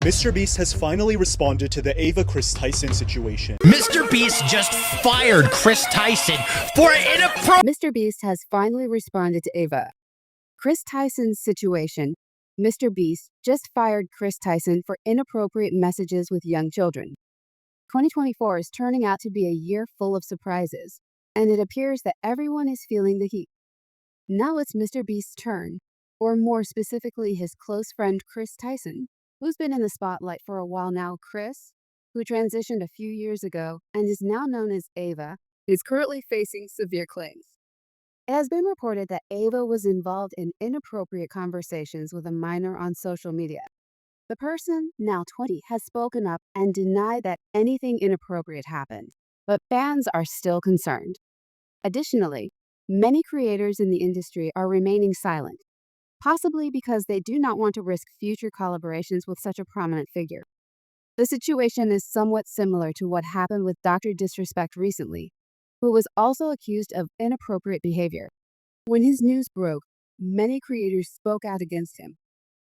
MrBeast has finally responded to the Kris Tyson situation. MrBeast just fired Kris Tyson for inappropriate. MrBeast has finally responded to Ava. Kris Tyson's situation. MrBeast just fired Kris Tyson for inappropriate messages with young children. 2024 is turning out to be a year full of surprises, and it appears that everyone is feeling the heat. Now it's MrBeast's turn, or more specifically his close friend Kris Tyson, who's been in the spotlight for a while now. Kris, who transitioned a few years ago and is now known as Ava, is currently facing severe claims. It has been reported that Ava was involved in inappropriate conversations with a minor on social media. The person, now 20, has spoken up and denied that anything inappropriate happened, but fans are still concerned. Additionally, many creators in the industry are remaining silent, possibly because they do not want to risk future collaborations with such a prominent figure. The situation is somewhat similar to what happened with Dr. Disrespect recently, who was also accused of inappropriate behavior. When his news broke, many creators spoke out against him.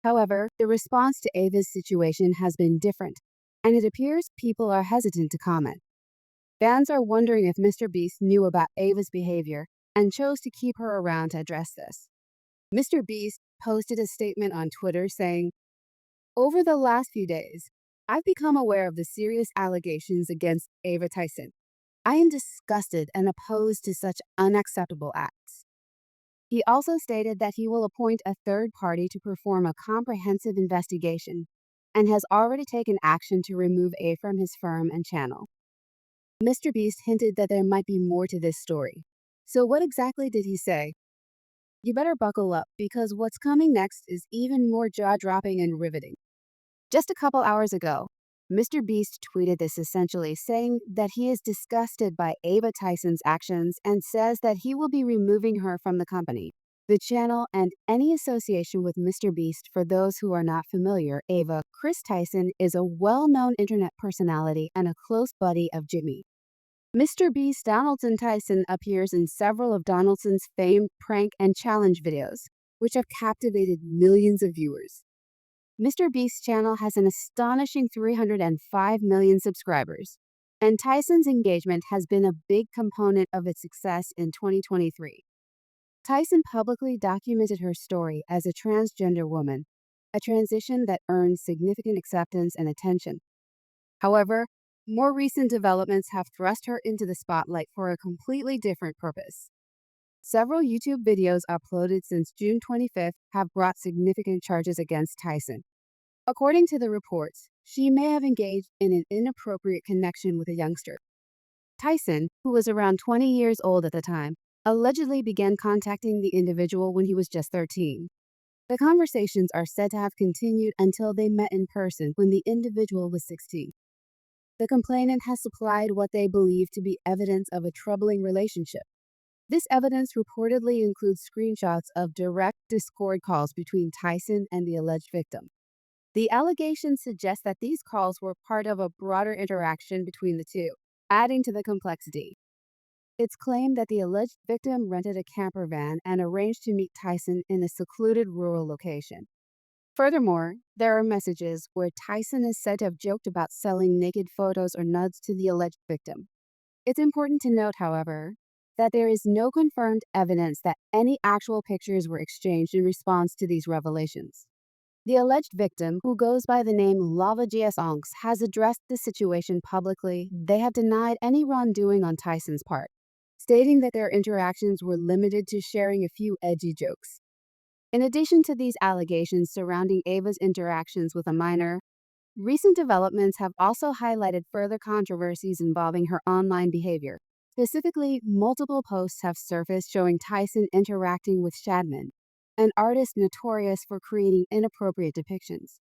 However, the response to Ava's situation has been different, and it appears people are hesitant to comment. Fans are wondering if MrBeast knew about Ava's behavior and chose to keep her around to address this. MrBeast posted a statement on Twitter saying, "Over the last few days, I've become aware of the serious allegations against Ava Tyson. I am disgusted and opposed to such unacceptable acts." He also stated that he will appoint a third party to perform a comprehensive investigation and has already taken action to remove Ava from his firm and channel. MrBeast hinted that there might be more to this story. So what exactly did he say? You better buckle up, because what's coming next is even more jaw-dropping and riveting. Just a couple hours ago, MrBeast tweeted this, essentially saying that he is disgusted by Ava Tyson's actions and says that he will be removing her from the company, the channel, and any association with MrBeast. For those who are not familiar, Kris Tyson is a well-known internet personality and a close buddy of Jimmy. MrBeast Donaldson Tyson appears in several of Donaldson's famed prank and challenge videos, which have captivated millions of viewers. MrBeast's channel has an astonishing 305 million subscribers, and Tyson's engagement has been a big component of its success in 2023. Tyson publicly documented her story as a transgender woman, a transition that earned significant acceptance and attention. However, more recent developments have thrust her into the spotlight for a completely different purpose. Several YouTube videos uploaded since June 25th have brought significant charges against Tyson. According to the reports, she may have engaged in an inappropriate connection with a youngster. Tyson, who was around 20 years old at the time, allegedly began contacting the individual when he was just 13. The conversations are said to have continued until they met in person when the individual was 16. The complainant has supplied what they believe to be evidence of a troubling relationship. This evidence reportedly includes screenshots of direct Discord calls between Tyson and the alleged victim. The allegations suggest that these calls were part of a broader interaction between the two, adding to the complexity. It's claimed that the alleged victim rented a camper van and arranged to meet Tyson in a secluded rural location. Furthermore, there are messages where Tyson is said to have joked about selling naked photos or nudes to the alleged victim. It's important to note, however, that there is no confirmed evidence that any actual pictures were exchanged in response to these revelations. The alleged victim, who goes by the name Lava GSonks, has addressed the situation publicly. They have denied any wrongdoing on Tyson's part, stating that their interactions were limited to sharing a few edgy jokes. In addition to these allegations surrounding Ava's interactions with a minor, recent developments have also highlighted further controversies involving her online behavior. Specifically, multiple posts have surfaced showing Tyson interacting with Shadman, an artist notorious for creating inappropriate depictions.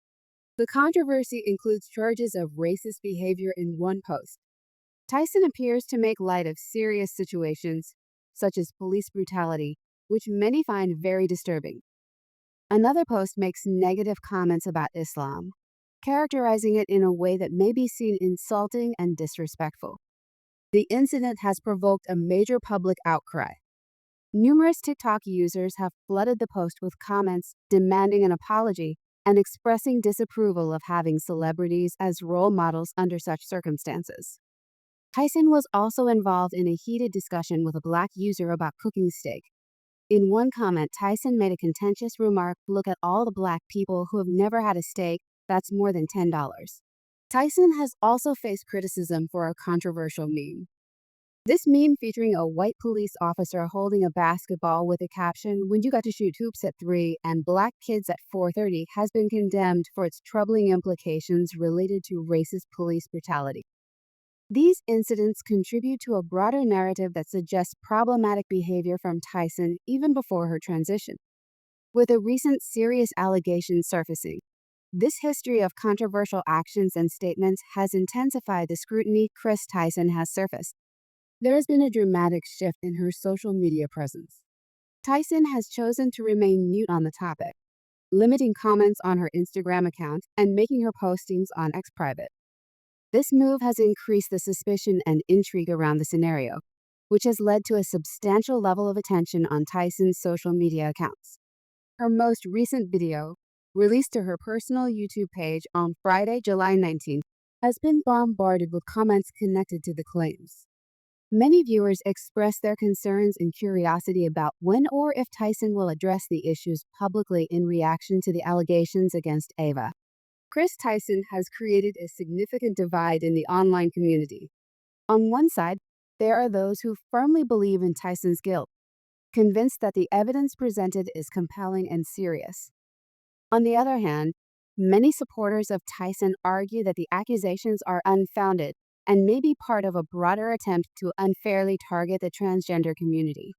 The controversy includes charges of racist behavior in one post. Tyson appears to make light of serious situations, such as police brutality, which many find very disturbing. Another post makes negative comments about Islam, characterizing it in a way that may be seen insulting and disrespectful. The incident has provoked a major public outcry. Numerous TikTok users have flooded the post with comments demanding an apology and expressing disapproval of having celebrities as role models under such circumstances. Tyson was also involved in a heated discussion with a black user about cooking steak. In one comment, Tyson made a contentious remark, "Look at all the black people who have never had a steak that's more than $10." Tyson has also faced criticism for a controversial meme. This meme featuring a white police officer holding a basketball with a caption, "When you got to shoot hoops at 3 and black kids at 4:30, has been condemned for its troubling implications related to racist police brutality. These incidents contribute to a broader narrative that suggests problematic behavior from Tyson even before her transition. With a recent serious allegation surfacing, this history of controversial actions and statements has intensified the scrutiny Kris Tyson has surfaced. There has been a dramatic shift in her social media presence. Tyson has chosen to remain mute on the topic, limiting comments on her Instagram account and making her postings on X private. This move has increased the suspicion and intrigue around the scenario, which has led to a substantial level of attention on Tyson's social media accounts. Her most recent video, released to her personal YouTube page on Friday, July 19th, has been bombarded with comments connected to the claims. Many viewers expressed their concerns and curiosity about when or if Tyson will address the issues publicly in reaction to the allegations against Ava. Kris Tyson has created a significant divide in the online community. On one side, there are those who firmly believe in Tyson's guilt, convinced that the evidence presented is compelling and serious. On the other hand, many supporters of Tyson argue that the accusations are unfounded and may be part of a broader attempt to unfairly target the transgender community.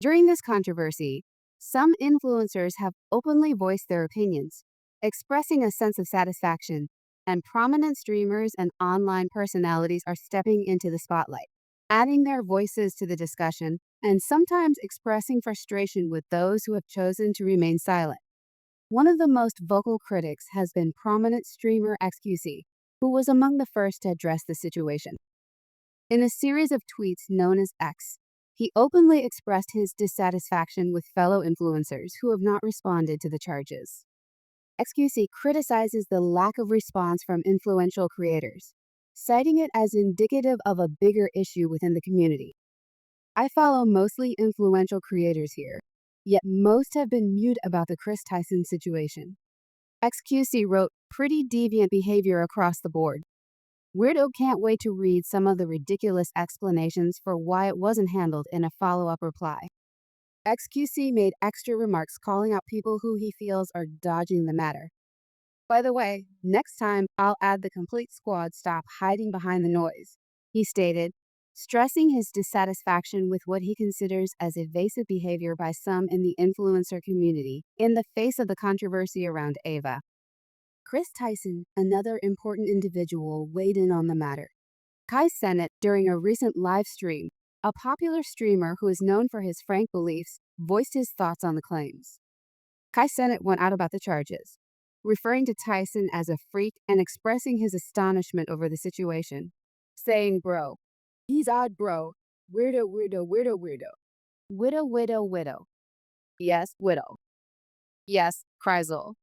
During this controversy, some influencers have openly voiced their opinions, expressing a sense of satisfaction, and prominent streamers and online personalities are stepping into the spotlight, adding their voices to the discussion and sometimes expressing frustration with those who have chosen to remain silent. One of the most vocal critics has been prominent streamer XQC, who was among the first to address the situation. In a series of tweets known as X, he openly expressed his dissatisfaction with fellow influencers who have not responded to the charges. XQC criticizes the lack of response from influential creators, citing it as indicative of a bigger issue within the community. "I follow mostly influential creators here, yet most have been mute about the Kris Tyson situation." XQC wrote, "Pretty deviant behavior across the board. Weirdo can't wait to read some of the ridiculous explanations for why it wasn't handled in a follow-up reply." XQC made extra remarks calling out people who he feels are dodging the matter. "By the way, next time I'll add the complete squad, stop hiding behind the noise," he stated, stressing his dissatisfaction with what he considers as evasive behavior by some in the influencer community in the face of the controversy around Ava. Kris Tyson, another important individual, weighed in on the matter. Kai Cenat, during a recent live stream, a popular streamer who is known for his frank beliefs, voiced his thoughts on the claims. Kai Cenat went out about the charges, referring to Tyson as a freak and expressing his astonishment over the situation, saying, "Bro, he's odd, bro. Weirdo, weirdo, weirdo, weirdo. Widow, widow, widow. Yes, widow. Yes, Kreisel.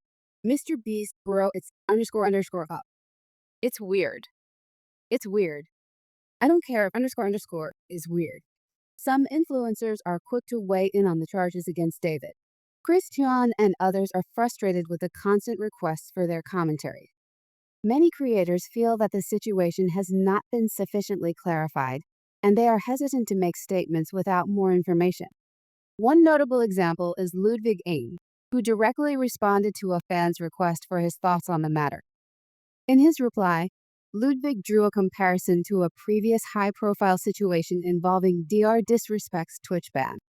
mrbeast, bro, it's __ up. It's weird. It's weird. I don't care if __ is weird." Some influencers are quick to weigh in on the charges against David. Chris Tyson and others are frustrated with the constant requests for their commentary. Many creators feel that the situation has not been sufficiently clarified, and they are hesitant to make statements without more information. One notable example is Ludwig Ain, who directly responded to a fan's request for his thoughts on the matter. In his reply, Ludwig drew a comparison to a previous high-profile situation involving DR Disrespect's Twitch ban.